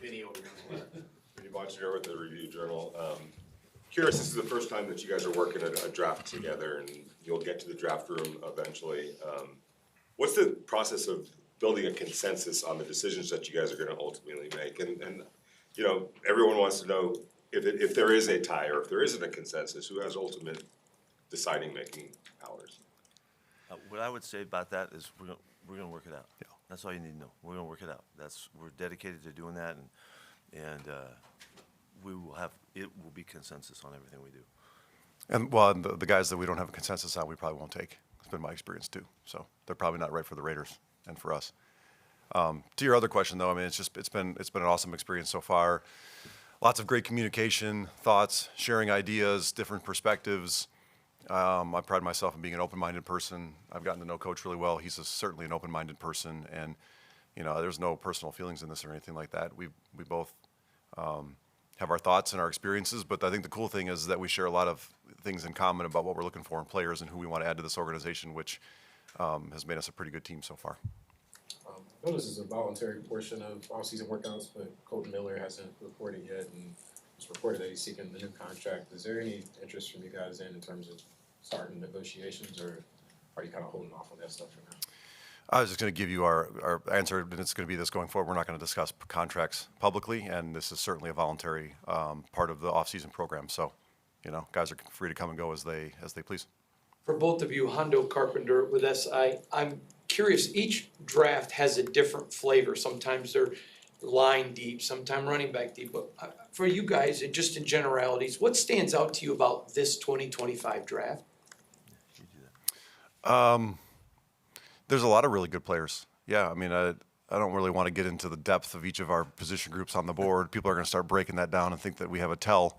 Vinny over here. Vinny Bonsignor with the Review Journal. Curious, this is the first time that you guys are working a draft together, and you'll get to the draft room eventually. What's the process of building a consensus on the decisions that you guys are gonna ultimately make? And you know, everyone wants to know if there is a tie or if there isn't a consensus, who has ultimate making powers? What I would say about that is we're gonna work it out. Yeah. That's all you need to know. We're gonna work it out. We're dedicated to doing that, and we will have, it will be consensus on everything we do. And well, and the guys that we don't have a consensus on, we probably won't take. It's been my experience too. So they're probably not right for the Raiders and for us. To your other question though, I mean, it's been an awesome experience so far. Lots of great communication, thoughts, sharing ideas, different perspectives. I pride myself in being an open-minded person. I've gotten to know Coach really well. He's certainly an open-minded person, and you know, there's no personal feelings in this or anything like that. We both have our thoughts and our experiences, but I think the cool thing is that we share a lot of things in common about what we're looking for in players and who we want to add to this organization, which has made us a pretty good team so far. I know this is a voluntary portion of off-season workouts, but Colton Miller hasn't reported yet, and it's reported that he's seeking the new contract. Is there any interest from you guys in terms of starting negotiations, or are you kind of holding off on that stuff for now? I was just going to give you our answer, and it's going to be this going forward. We're not going to discuss contracts publicly, and this is certainly a voluntary part of the off-season program. So, you know, guys are free to come and go as they please. For both of you, Hondo Carpenter with SI, I'm curious, each draft has a different flavor. Sometimes they're line deep, sometimes running back deep. But for you guys, and just in generalities, what stands out to you about this 2025 draft? You do that. There's a lot of really good players. Yeah, I mean, I don't really want to get into the depth of each of our position groups on the board. People are going to start breaking that down and think that we have a tell.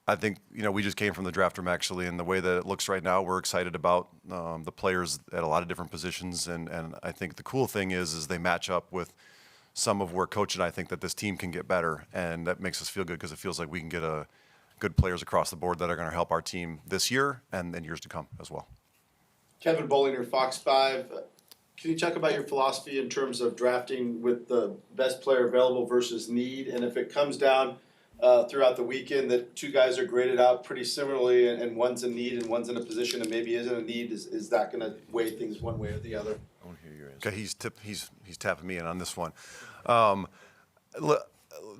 I think, you know, we just came from the draft room actually, and the way that it looks right now, we're excited about the players at a lot of different positions, and I think the cool thing is they match up with some of where Coach and I think that this team can get better, and that makes us feel good because it feels like we can get good players across the board that are going to help our team this year and in years to come as well. Kevin Bollinger, Fox 5. Can you talk about your philosophy in terms of drafting with the best player available versus need? And if it comes down throughout the weekend that two guys are graded out pretty similarly and one's in need and one's in a position and maybe isn't a need, is that going to weigh things one way or the other? I want to hear your answer. Okay, he's tapping me in on this one.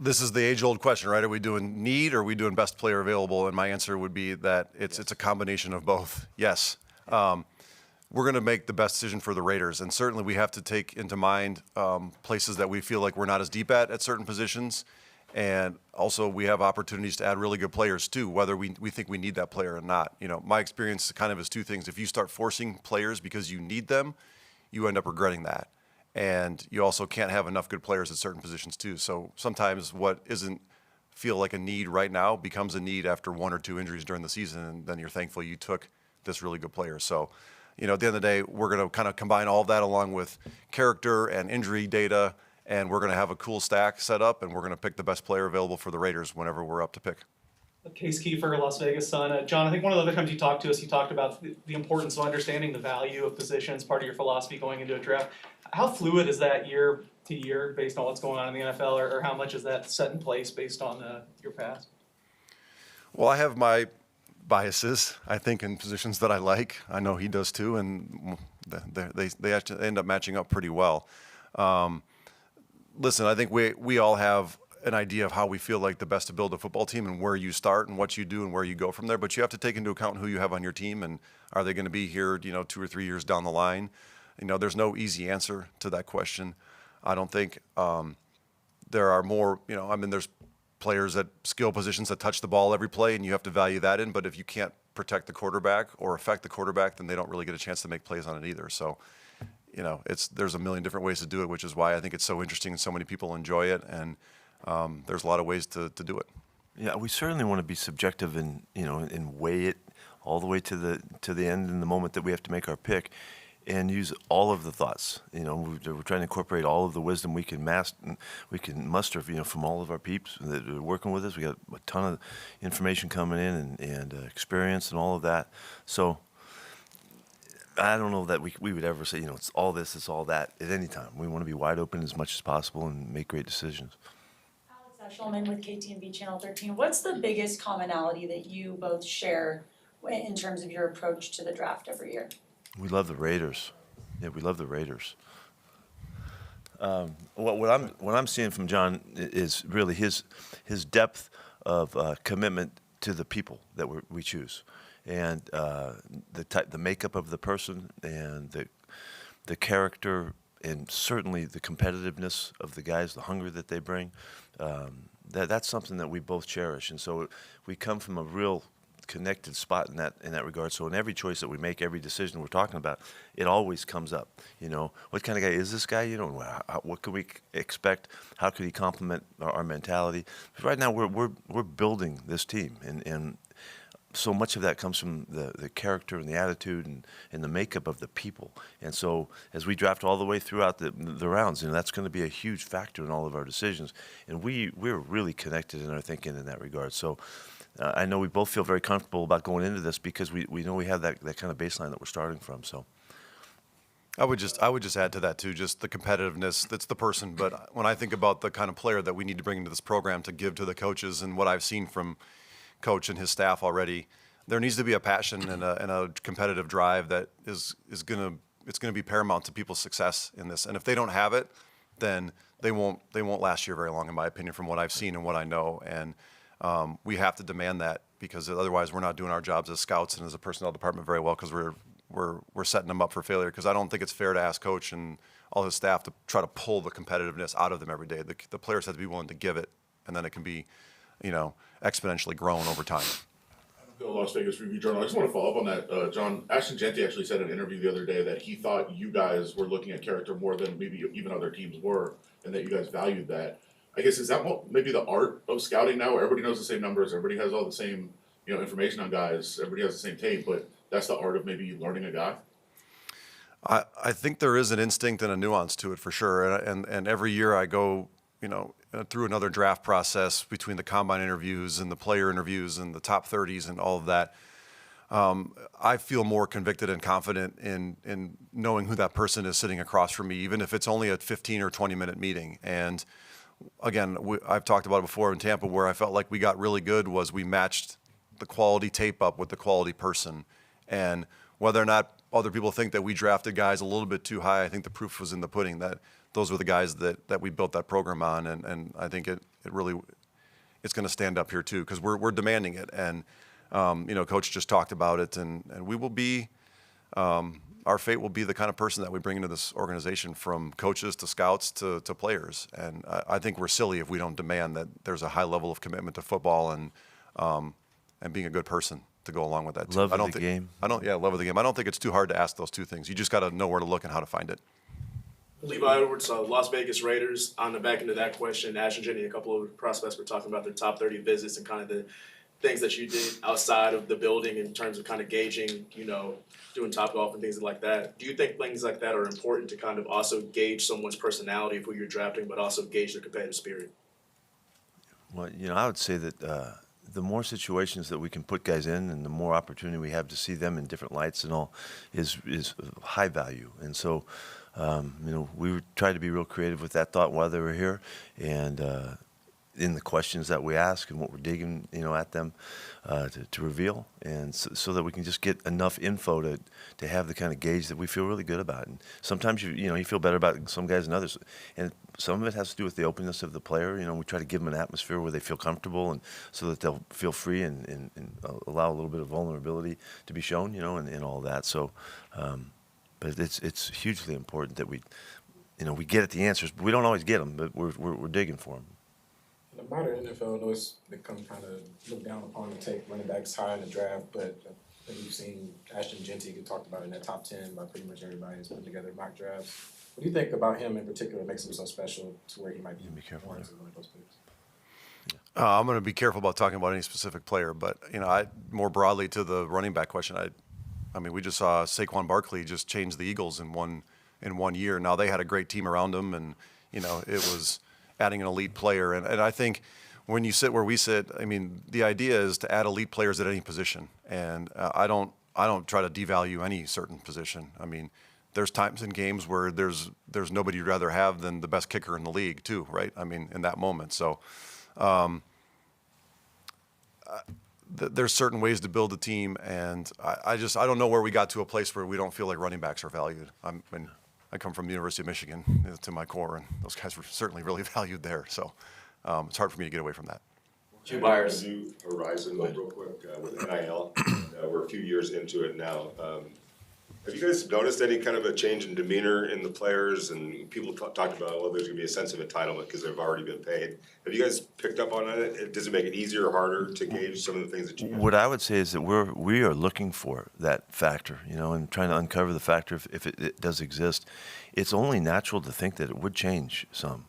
This is the age-old question, right? Are we doing need or are we doing best player available? And my answer would be that it's a combination of both. Yes. We're going to make the best decision for the Raiders, and certainly we have to take into mind places that we feel like we're not as deep at certain positions, and also we have opportunities to add really good players too, whether we think we need that player or not. You know, my experience kind of is two things. If you start forcing players because you need them, you end up regretting that, and you also can't have enough good players at certain positions too. So sometimes what isn't feel like a need right now becomes a need after one or two injuries during the season, and then you're thankful you took this really good player. So, you know, at the end of the day, we're going to kind of combine all of that along with character and injury data, and we're going to have a cool stack set up, and we're going to pick the best player available for the Raiders whenever we're up to pick. Case Kiefer, Las Vegas Sun. John, I think one of the other times you talked to us, you talked about the importance of understanding the value of positions, part of your philosophy going into a draft. How fluid is that year to year based on what's going on in the NFL, or how much is that set in place based on your past? Well, I have my biases, I think, in positions that I like. I know he does too, and they actually end up matching up pretty well. Listen, I think we all have an idea of how we feel like the best to build a football team and where you start and what you do and where you go from there. But you have to take into account who you have on your team and are they going to be here, you know, 2 or 3 years down the line. You know, there's no easy answer to that question. I don't think there are more, you know, I mean, there's players at skill positions that touch the ball every play, and you have to value that in. But if you can't protect the quarterback or affect the quarterback, then they don't really get a chance to make plays on it either. So, you know, there's a million different ways to do it, which is why I think it's so interesting and so many people enjoy it. And there's a lot of ways to do it. Yeah, we certainly want to be subjective and, you know, and weigh it all the way to the end in the moment that we have to make our pick, and use all of the thoughts. You know, we're trying to incorporate all of the wisdom we can muster, you know, from all of our peeps that are working with us. We got a ton of information coming in and experience and all of that. So I don't know that we would ever say, it's all this, it's all that at any time. We want to be wide open as much as possible and make great decisions. Alex Eshelman with KTMB Channel 13. What's the biggest commonality that you both share in terms of your approach to the draft every year? We love the Raiders. Yeah, we love the Raiders. What I'm seeing from John is really his depth of commitment to the people that we choose, and the makeup of the person, and the character, and certainly the competitiveness of the guys, the hunger that they bring. That's something that we both cherish, and so we come from a real connected spot in that regard. So in every choice that we make, every decision we're talking about, it always comes up. What kind of guy is this guy? What can we expect? How could he complement our mentality? Because right now we're building this team, and so much of that comes from the character and the attitude and the makeup of the people. And so as we draft all the way throughout the rounds, that's going to be a huge factor in all of our decisions. And we're really connected in our thinking in that regard. So I know we both feel very comfortable about going into this because we know we have that kind of baseline that we're starting from. So I would just add to that too, just the competitiveness. That's the person. But when I think about the kind of player that we need to bring into this program to give to the coaches, and what I've seen from Coach and his staff already, there needs to be a passion and a competitive drive that is gonna be paramount to people's success in this. And if they don't have it, then they won't last year very long, in my opinion, from what I've seen and what I know. And we have to demand that, because otherwise we're not doing our jobs as scouts and as a personnel department very well, because we're setting them up for failure. Because I don't think it's fair to ask Coach and all his staff to try to pull the competitiveness out of them every day. The players have to be willing to give it, and then it can be, exponentially grown over time. The Las Vegas Review Journal. I just want to follow up on that. John, Ashton Genty actually said in an interview the other day that he thought you guys were looking at character more than maybe even other teams were, and that you guys valued that. I guess, is that maybe the art of scouting now, where everybody knows the same numbers, everybody has all the same, information on guys, everybody has the same tape, but that's the art of maybe learning a guy? I think there is an instinct and a nuance to it for sure. And every year I go, through another draft process between the combine interviews and the player interviews and the top 30s and all of that. I feel more convicted and confident in knowing who that person is sitting across from me, even if it's only a 15 or 20-minute meeting. And again, I've talked about it before in Tampa, where I felt like we got really good was we matched the quality tape up with the quality person. And whether or not other people think that we drafted guys a little bit too high, I think the proof was in the pudding that those were the guys that we built that program on. And I think it's going to stand up here too, because we're demanding it. And, Coach just talked about it, and we will be, our fate will be the kind of person that we bring into this organization, from coaches to scouts to players. And I think we're silly if we don't demand that there's a high level of commitment to football and being a good person to go along with that too. Love of the game. Love of the game. I don't think it's too hard to ask those two things. You just got to know where to look and how to find it. Levi Edwards, Las Vegas Raiders. On the back end of that question, Ash and Jenny, a couple of prospects were talking about their top 30 visits and kind of the things that you did outside of the building in terms of kind of gauging, doing Top Golf and things like that. Do you think things like that are important to kind of also gauge someone's personality of who you're drafting, but also gauge their competitive spirit? Well, I would say that the more situations that we can put guys in, and the more opportunity we have to see them in different lights and all, is high value. And so, we try to be real creative with that thought while they were here, and in the questions that we ask and what we're digging, at them to reveal, and so that we can just get enough info to have the kind of gauge that we feel really good about. And sometimes you feel better about some guys than others, and some of it has to do with the openness of the player. We try to give them an atmosphere where they feel comfortable, and so that they'll feel free and allow a little bit of vulnerability to be shown, and all that. So, but it's hugely important that we get at the answers. We don't always get them, but we're digging for them. In the modern NFL, I know it's become kind of looked down upon to take running backs high in the draft, but I think you've seen Ashton Genty get talked about in that top 10 by pretty much everybody who's putting together mock drafts. What do you think about him in particular that makes him so special to where he might be careful warranted one of those picks? I'm going to be careful about talking about any specific player, but more broadly to the running back question, I mean, we just saw Saquon Barkley just change the Eagles in one year. Now they had a great team around him, and it was adding an elite player. And I think when you sit where we sit, I mean, the idea is to add elite players at any position. And I don't I don't try to devalue any certain position. I mean, there's times in games where there's nobody you'd rather have than the best kicker in the league too, right? I mean, in that moment. So there's certain ways to build a team, and I don't know where we got to a place where we don't feel like running backs are valued. I come from the University of Michigan to my core, and those guys were certainly really valued there. So it's hard for me to get away from that. Two buyers. New horizon, real quick, with NIL. We're a few years into it now. Have you guys noticed any kind of a change in demeanor in the players? And people talked about, well, there's going to be a sense of entitlement because they've already been paid. Have you guys picked up on it? Does it make it easier or harder to gauge some of the things that you guys? What I would say is that we are looking for that factor, and trying to uncover the factor if it does exist. It's only natural to think that it would change some.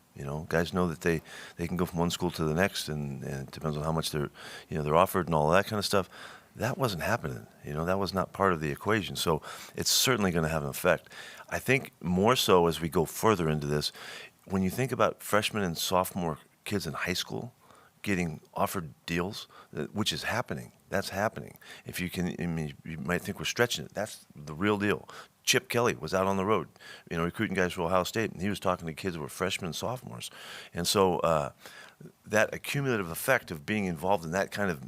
Guys know that they can go from one school to the next, and it depends on how much they're offered and all that kind of stuff. That wasn't happening. That was not part of the equation. So it's certainly going to have an effect. I think more so as we go further into this, when you think about freshman and sophomore kids in high school getting offered deals, which is happening. That's happening. If you can, you might think we're stretching it. That's the real deal. Chip Kelly was out on the road, recruiting guys for Ohio State, and he was talking to kids who were freshmen and sophomores. And so that accumulative effect of being involved in that kind of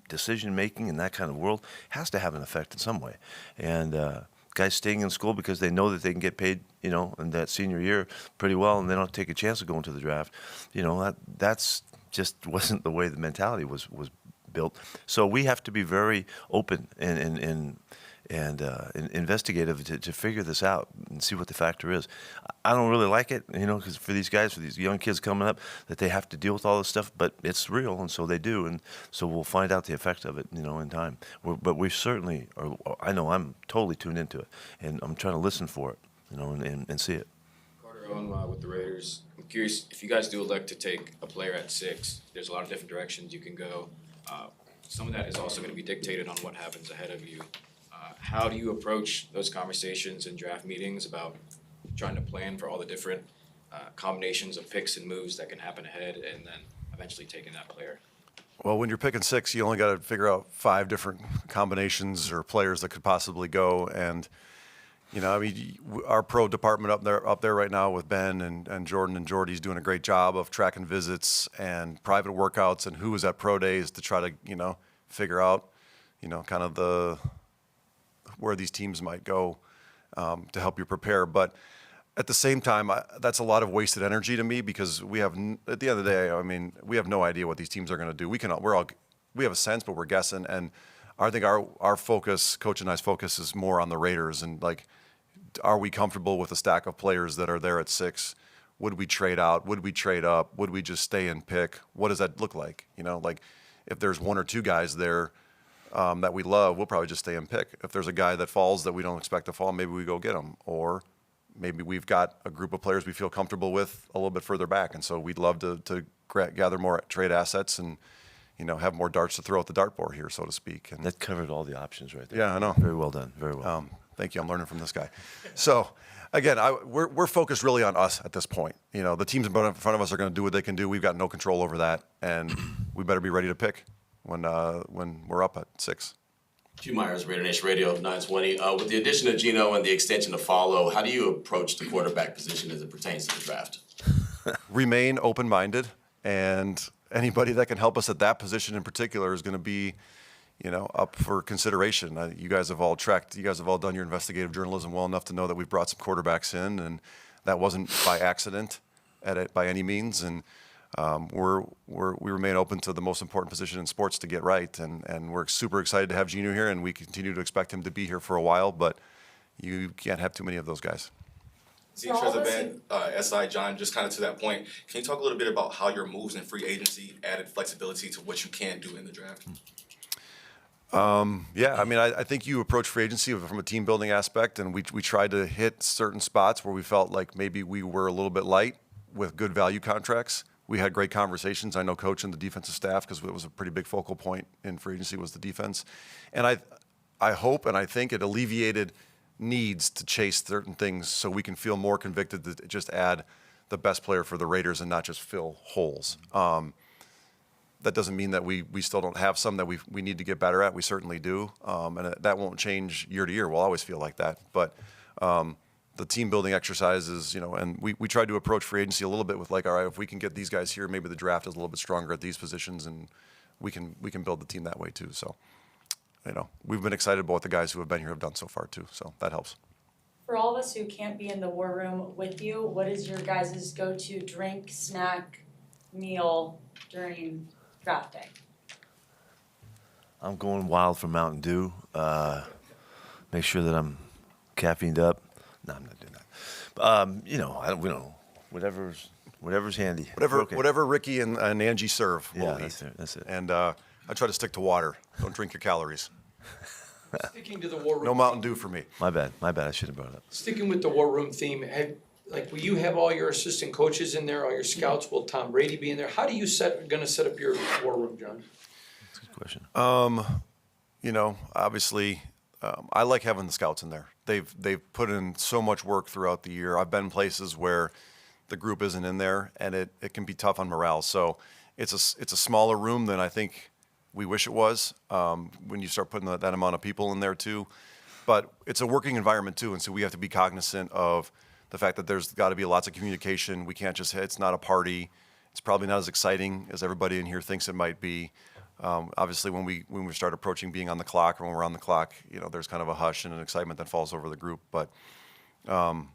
decision-making in that kind of world has to have an effect in some way. And guys staying in school because they know that they can get paid, in that senior year pretty well, and they don't take a chance of going to the draft. That's just wasn't the way the mentality was built. So we have to be very open and investigative to figure this out and see what the factor is. I don't really like it, because for these guys, for these young kids coming up, that they have to deal with all this stuff, but it's real, and so they do, and so we'll find out the effect of it, in time. But we certainly are. I know I'm totally tuned into it, and I'm trying to listen for it, and see it. Carter Owen with the Raiders. I'm curious, if you guys do elect to take a player at 6, there's a lot of different directions you can go. Some of that is also going to be dictated on what happens ahead of you. How do you approach those conversations in draft meetings about trying to plan for all the different combinations of picks and moves that can happen ahead, and then eventually taking that player? Well, when you're picking 6, you only got to figure out 5 different combinations or players that could possibly go. And, our pro department up there right now with Ben and Jordan and Jordy's doing a great job of tracking visits and private workouts and who was at pro days to try to, figure out, kind of where these teams might go to help you prepare. But at the same time, that's a lot of wasted energy to me, because at the end of the day, we have no idea what these teams are going to do. We have a sense, but we're guessing. And I think our focus, Coach and I's focus, is more on the Raiders and are we comfortable with a stack of players that are there at 6? Would we trade out? Would we trade up? Would we just stay and pick? What does that look like? If there's 1 or 2 guys there that we love, we'll probably just stay and pick. If there's a guy that falls that we don't expect to fall, maybe we go get him. Or maybe we've got a group of players we feel comfortable with a little bit further back, and so we'd love to gather more trade assets and have more darts to throw at the dartboard here, so to speak. And That covered all the options right there. Yeah, I know. Very well done. Very well. Thank you. I'm learning from this guy. So, again, we're focused really on us at this point. The teams in front of us are going to do what they can do. We've got no control over that, and we better be ready to pick when we're up at 6. Hugh Myers, Raider Nation Radio 920. With the addition of Geno and the extension of Follow, how do you approach the quarterback position as it pertains to the draft? Remain open-minded, and anybody that can help us at that position in particular is going to be, up for consideration. You guys have all done your investigative journalism well enough to know that we've brought some quarterbacks in, and that wasn't by accident by any means. And we remain open to the most important position in sports to get right, and we're super excited to have Geno here, and we continue to expect him to be here for a while, but you can't have too many of those guys. See, Trezevan, SI, John, just kind of to that point, can you talk a little bit about how your moves in free agency added flexibility to what you can do in the draft? I think you approach free agency from a team building aspect, and we tried to hit certain spots where we felt like maybe we were a little bit light with good value contracts. We had great conversations. I know Coach and the defensive staff, because it was a pretty big focal point in free agency, was the defense. And I hope and I think it alleviated needs to chase certain things so we can feel more convicted to just add the best player for the Raiders and not just fill holes. That doesn't mean that we still don't have some that we need to get better at. We certainly do, and that won't change year to year. We'll always feel like that. But the team building exercises, and we tried to approach free agency a little bit with like, all right, if we can get these guys here, maybe the draft is a little bit stronger at these positions, and we can build the team that way too. So, we've been excited about what the guys who have been here have done so far too. So that helps. For all of us who can't be in the war room with you, what is your guys' go-to drink, snack, meal during draft day? I'm going wild for Mountain Dew. Make sure that I'm caffeined up. No, I'm not doing that. We don't. Whatever's handy. Whatever Ricky and Angie serve, we'll eat. That's it. And I try to stick to water. Don't drink your calories. Sticking to the war room. No Mountain Dew for me. My bad. I should have brought it up. Sticking with the war room theme, will you have all your assistant coaches in there, all your scouts? Will Tom Brady be in there? How do you gonna set up your war room, John? That's a good question. Obviously, I like having the scouts in there. They've put in so much work throughout the year. I've been places where the group isn't in there, and it can be tough on morale. So it's a smaller room than I think we wish it was when you start putting that amount of people in there too. But it's a working environment too, and so we have to be cognizant of the fact that there's got to be lots of communication. We can't just, it's not a party. It's probably not as exciting as everybody in here thinks it might be. Obviously, when we start approaching being on the clock, or when we're on the clock, there's kind of a hush and an excitement that falls over the group. But in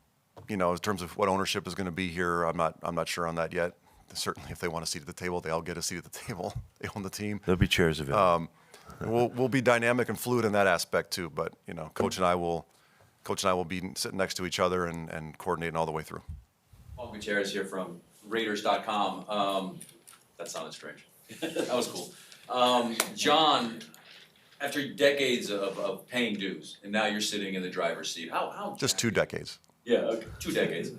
terms of what ownership is going to be here, I'm not sure on that yet. Certainly, if they want a seat at the table, they'll get a seat at the table. They own the team. There'll be chairs available. We'll be dynamic and fluid in that aspect too. But Coach and I will be sitting next to each other and coordinating all the way through. Paul Gutierrez here from Raiders.com. That sounded strange. That was cool. John, after decades of paying dues, and now you're sitting in the driver's seat. How? Just 2 decades. Yeah, okay, 2 decades.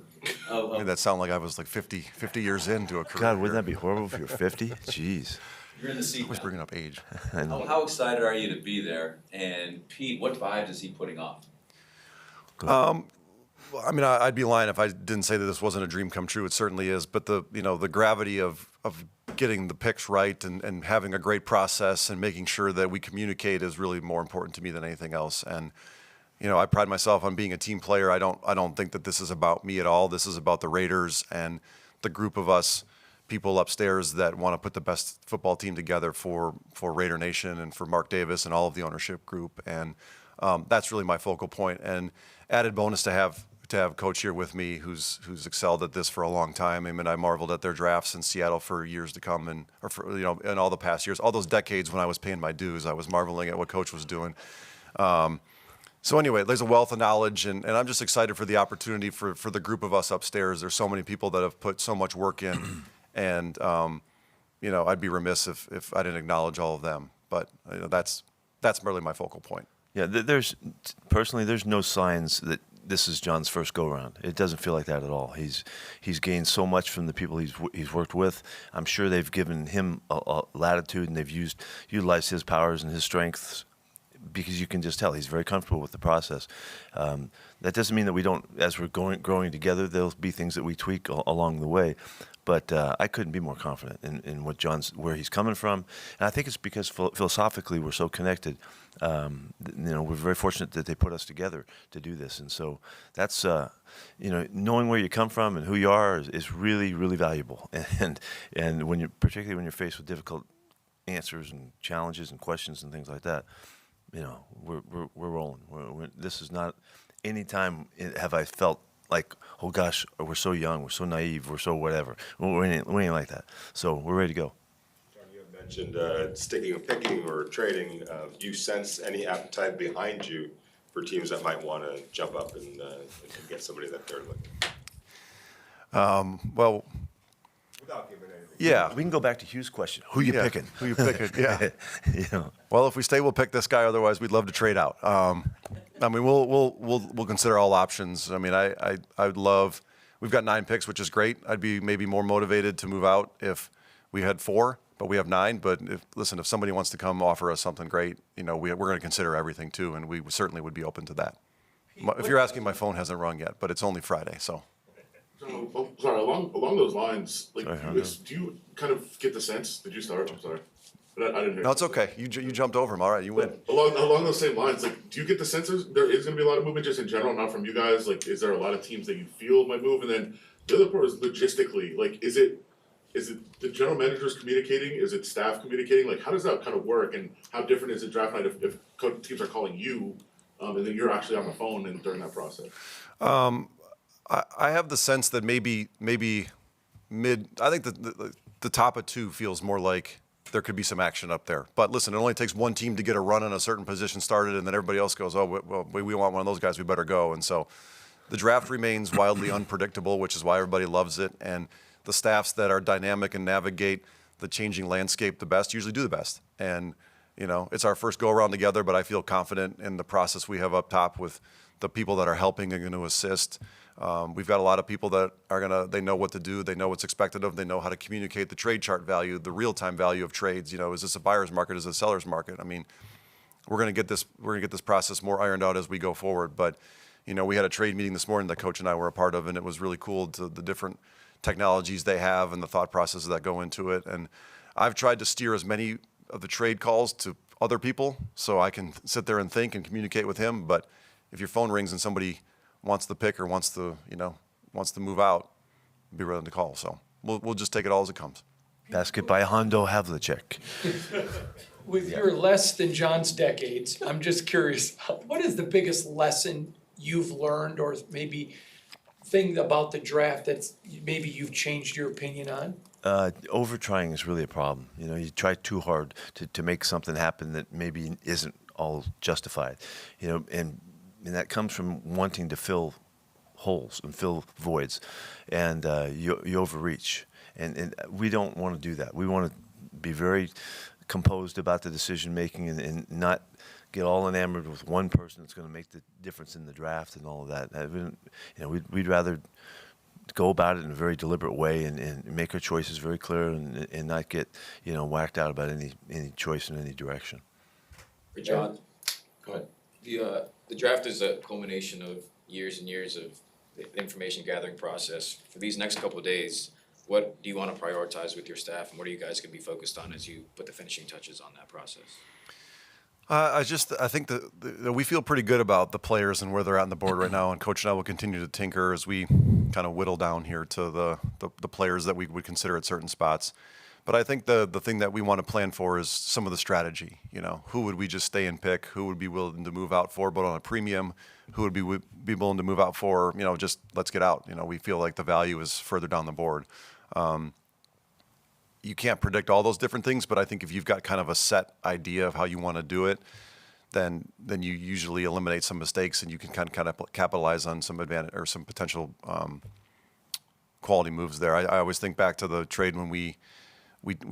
Made that sound like I was like 50 years into a career. God, wouldn't that be horrible if you're 50? Jeez. You're in the seat. Always Now. bringing up age. I know. How excited are you to be there? And Pete, what vibes is he putting off? I'd be lying if I didn't say that this wasn't a dream come true. It certainly is. But the gravity of getting the picks right and having a great process and making sure that we communicate is really more important to me than anything else. And I pride myself on being a team player. I don't think that this is about me at all. This is about the Raiders and the group of us people upstairs that want to put the best football team together for Raider Nation and for Mark Davis and all of the ownership group. And that's really my focal point. And added bonus to have Coach here with me, who's excelled at this for a long time. I marveled at their drafts in Seattle for years to come, in all the past years, all those decades when I was paying my dues, I was marveling at what Coach was doing. So anyway, there's a wealth of knowledge, and I'm just excited for the opportunity for the group of us upstairs. There's so many people that have put so much work in, and I'd be remiss if I didn't acknowledge all of them. But that's really my focal point. Yeah, there's no signs that this is John's first go-around. It doesn't feel like that at all. He's gained so much from the people he's worked with. I'm sure they've given him a latitude, and they've utilized his powers and his strengths, because you can just tell he's very comfortable with the process. That doesn't mean that we don't, as we're growing together, there'll be things that we tweak along the way. But I couldn't be more confident in where he's coming from. And I think it's because philosophically we're so connected. We're very fortunate that they put us together to do this. And so that's, knowing where you come from and who you are is really, really valuable. And particularly when you're faced with difficult answers and challenges and questions and things like that, we're rolling. This is not any time have I felt like, oh gosh, we're so young, we're so naive, we're so whatever. We ain't like that. So we're ready to go. John, you have mentioned sticking or picking or trading. Do you sense any appetite behind you for teams that might want to jump up and get somebody that they're looking? Well, without giving anything. Yeah. We can go back to Hugh's question. Who you picking? Who you picking? Yeah. Well, if we stay, we'll pick this guy. Otherwise, we'd love to trade out. We'll consider all options. I'd love. We've got 9 picks, which is great. I'd be maybe more motivated to move out if we had 4, but we have 9. But if somebody wants to come offer us something great, we're going to consider everything too, and we certainly would be open to that. If you're asking, my phone hasn't rung yet, but it's only Friday, so. Sorry, along those lines, like, Sorry, do Hondo. you kind of get the sense, did you start? I'm sorry. But I didn't hear. No, it's okay. You jumped over him. All right, you win. Along those same lines, like, do you get the sense there is gonna be a lot of movement just in general, not from you guys? Like, is there a lot of teams that you feel might move? And then the other part is logistically, like, is it the general managers communicating? Is it staff communicating? Like, how does that kind of work? And how different is it draft night if teams are calling you, and then you're actually on the phone and during that process? I have the sense that maybe mid. I think the top of two feels more like there could be some action up there. But listen, it only takes one team to get a run on a certain position started, and then everybody else goes, oh, well, we want one of those guys, we better go. And so the draft remains wildly unpredictable, which is why everybody loves it. And the staffs that are dynamic and navigate the changing landscape the best usually do the best. And, you know, it's our first go-around together, but I feel confident in the process we have up top with the people that are helping and going to assist. We've got a lot of people that are they know what to do, they know what's expected of them, they know how to communicate the trade chart value, the real-time value of trades. You know, is this a buyer's market, is it a seller's market? I mean, we're gonna get this process more ironed out as we go forward. But, you know, we had a trade meeting this morning that Coach and I were a part of, and it was really cool to the different technologies they have and the thought processes that go into it. And I've tried to steer as many of the trade calls to other people so I can sit there and think and communicate with him. But if your phone rings and somebody wants the pick or wants to move out, be ready to call. So we'll just take it all as it comes. Basket by Hondo Havlicek. With your less than John's decades, I'm just curious, what is the biggest lesson you've learned or maybe thing about the draft that's maybe you've changed your opinion on? Over trying is really a problem. You know, you try too hard to make something happen that maybe isn't all justified. You know, and that comes from wanting to fill holes and fill voids, and you overreach. And we don't want to do that. We want to be very composed about the decision making and not get all enamored with one person that's going to make the difference in the draft and all of that. You know, we'd rather go about it in a very deliberate way and make our choices very clear and not get, you know, whacked out about any choice in any direction. For John, go ahead. The draft is a culmination of years and years of the information gathering process. For these next couple of days, what do you want to prioritize with your staff, and what are you guys going to be focused on as you put the finishing touches on that process? I think that we feel pretty good about the players and where they're at on the board right now, and Coach and I will continue to tinker as we kind of whittle down here to the players that we would consider at certain spots. But I think the thing that we want to plan for is some of the strategy. You know, who would we just stay and pick? Who would be willing to move out for, but on a premium? Who would be willing to move out for, you know, just let's get out. You know, we feel like the value is further down the board. You can't predict all those different things, but I think if you've got kind of a set idea of how you want to do it, then you usually eliminate some mistakes and you can kind of capitalize on some advantage or some potential quality moves there. I always think back to the trade when we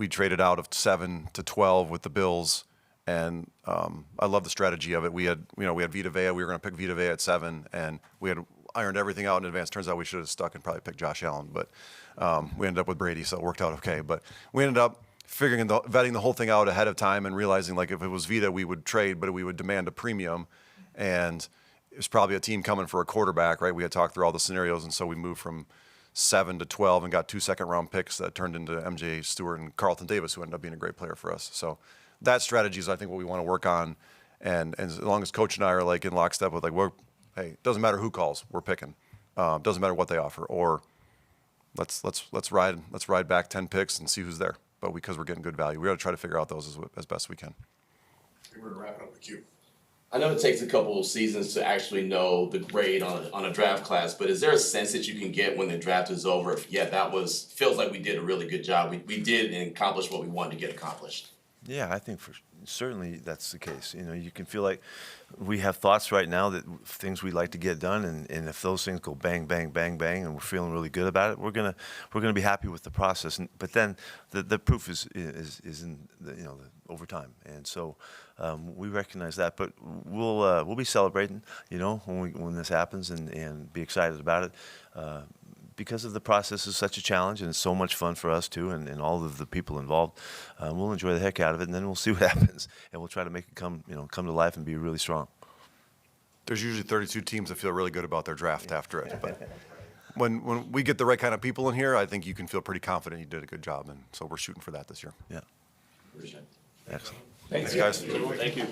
traded out of 7 to 12 with the Bills, and I love the strategy of it. We had Vita Vea. We were going to pick Vita Vea at 7, and we had ironed everything out in advance. Turns out we should have stuck and probably picked Josh Allen, but we ended up with Brady, so it worked out okay. But we ended up vetting the whole thing out ahead of time and realizing, like, if it was Vita, we would trade, but we would demand a premium, and it was probably a team coming for a quarterback, right? We had talked through all the scenarios, and so we moved from 7 to 12 and got 2 second-round picks that turned into MJ Stewart and Carlton Davis, who ended up being a great player for us. So that strategy is, I think, what we want to work on. And as long as Coach and I are like in lockstep with, like, hey, it doesn't matter who calls, we're picking. Doesn't matter what they offer. Or let's ride back 10 picks and see who's there. But because we're getting good value, we got to try to figure out those as best we can. We're gonna wrap it up with you. I know it takes a couple of seasons to actually know the grade on a draft class, but is there a sense that you can get when the draft is over? Feels like we did a really good job. We did and accomplished what we wanted to get accomplished. Yeah, I think certainly that's the case. You know, you can feel like we have thoughts right now that things we'd like to get done, and if those things go bang, bang, bang, bang, and we're feeling really good about it, we're gonna be happy with the process. But then the proof is in the over time, and so we recognize that. But we'll be celebrating, you know, when this happens, and be excited about it. Because of the process is such a challenge, and it's so much fun for us too, and all of the people involved. We'll enjoy the heck out of it, and then we'll see what happens, and we'll try to make it come to life and be really strong. There's usually 32 teams that feel really good about their draft after it, but when we get the right kind of people in here, I think you can feel pretty confident you did a good job, and so we're shooting for that this year. Yeah. Excellent. Thanks, Thanks, guys. Thank you.